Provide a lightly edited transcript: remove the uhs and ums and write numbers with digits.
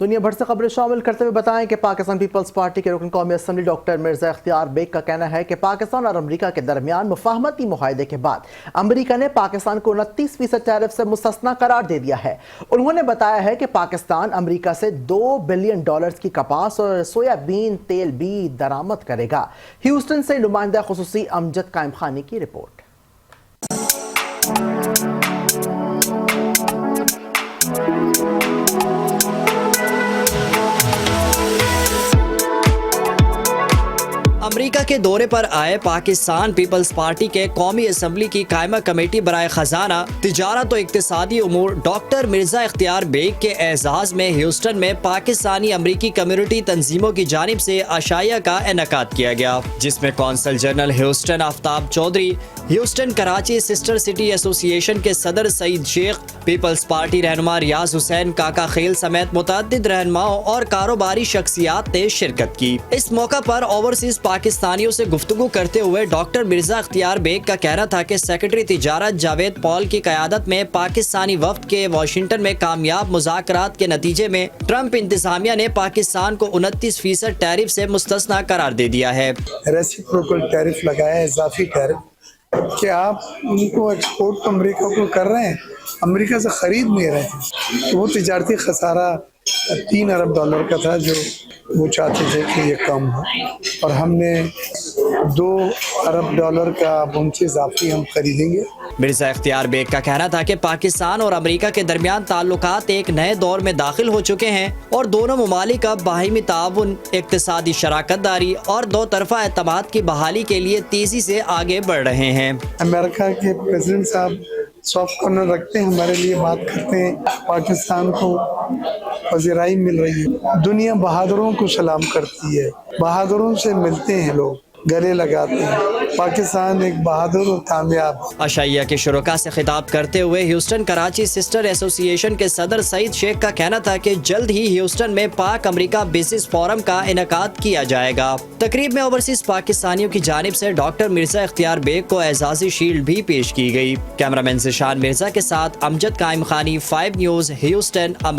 دنیا بھر سے خبریں شامل کرتے ہوئے بتائیں کہ پاکستان پیپلز پارٹی کے رکن قومی اسمبلی ڈاکٹر مرزا اختیار بیگ کا کہنا ہے کہ پاکستان اور امریکہ کے درمیان مفاہمتی معاہدے کے بعد امریکہ نے پاکستان کو 29% ٹیرف سے مستثنی قرار دے دیا ہے۔ انہوں نے بتایا ہے کہ پاکستان امریکہ سے $2 بلین کی کپاس اور سویا بین تیل بھی درآمد کرے گا۔ ہیوسٹن سے نمائندہ خصوصی امجد قائم خانی کی رپورٹ۔ امریکہ کے دورے پر آئے پاکستان پیپلز پارٹی کے قومی اسمبلی کی قائمہ کمیٹی برائے خزانہ، تجارت و اقتصادی امور ڈاکٹر مرزا اختیار بیگ کے اعزاز میں ہیوسٹن میں پاکستانی امریکی کمیونٹی تنظیموں کی جانب سے عشائیہ کا انعقاد کیا گیا، جس میں قونصل general Houston Aftab Chaudhry, Houston Karachi sister city association کے صدر سعید شیخ، پیپلز پارٹی رہنما ریاض حسین کاکا خیل سمیت متعدد رہنماؤں اور کاروباری شخصیات نے شرکت کی۔ اس موقع پر اوورسیز پاکستانیوں سے گفتگو کرتے ہوئے ڈاکٹر مرزا اختیار بیگ کا کہنا تھا کہ سیکرٹری تجارت جاوید پال کی قیادت میں پاکستانی وفد کے واشنگٹن میں کامیاب مذاکرات کے نتیجے میں ٹرمپ انتظامیہ نے پاکستان کو 29% ٹیرف سے مستثنی قرار دے دیا ہے۔ ریسیپروکل ٹیرف لگایا ہے، اضافی ٹیرف کہ آپ ان کو ایکسپورٹ تو امریکہ کو کر رہے ہیں، امریکہ سے خرید نہیں رہے ہیں۔ وہ تجارتی خسارہ $3 ارب کا تھا جو وہ چاہتے تھے کہ یہ کم ہو، اور ہم نے $2 ارب کا ان سے اضافی ہم خریدیں گے۔ مرزا اختیار بیگ کا کہنا تھا کہ پاکستان اور امریکہ کے درمیان تعلقات ایک نئے دور میں داخل ہو چکے ہیں اور دونوں ممالک اب باہمی تعاون، اقتصادی شراکت داری اور دو طرفہ اعتماد کی بحالی کے لیے تیزی سے آگے بڑھ رہے ہیں۔ امریکہ کے پریزیڈنٹ صاحب سافٹ کارنر رکھتے ہیں، ہمارے لیے بات کرتے ہیں، پاکستان کو پذیرائی مل رہی ہے۔ دنیا بہادروں کو سلام کرتی ہے، بہادروں سے ملتے ہیں لوگ، گلے لگاتے ہیں۔ پاکستان ایک بہادر اور کامیاب۔ عشائیہ کے شرکاء سے خطاب کرتے ہوئے ہیوسٹن کراچی سسٹر ایسوسی ایشن کے صدر سعید شیخ کا کہنا تھا کہ جلد ہی ہیوسٹن میں پاک امریکہ بزنس فورم کا انعقاد کیا جائے گا۔ تقریب میں اوورسیز پاکستانیوں کی جانب سے ڈاکٹر مرزا اختیار بیگ کو اعزازی شیلڈ بھی پیش کی گئی۔ کیمرہ مین ذیشان مرزا کے ساتھ امجد قائم خانی، 5 نیوز، ہیوسٹن۔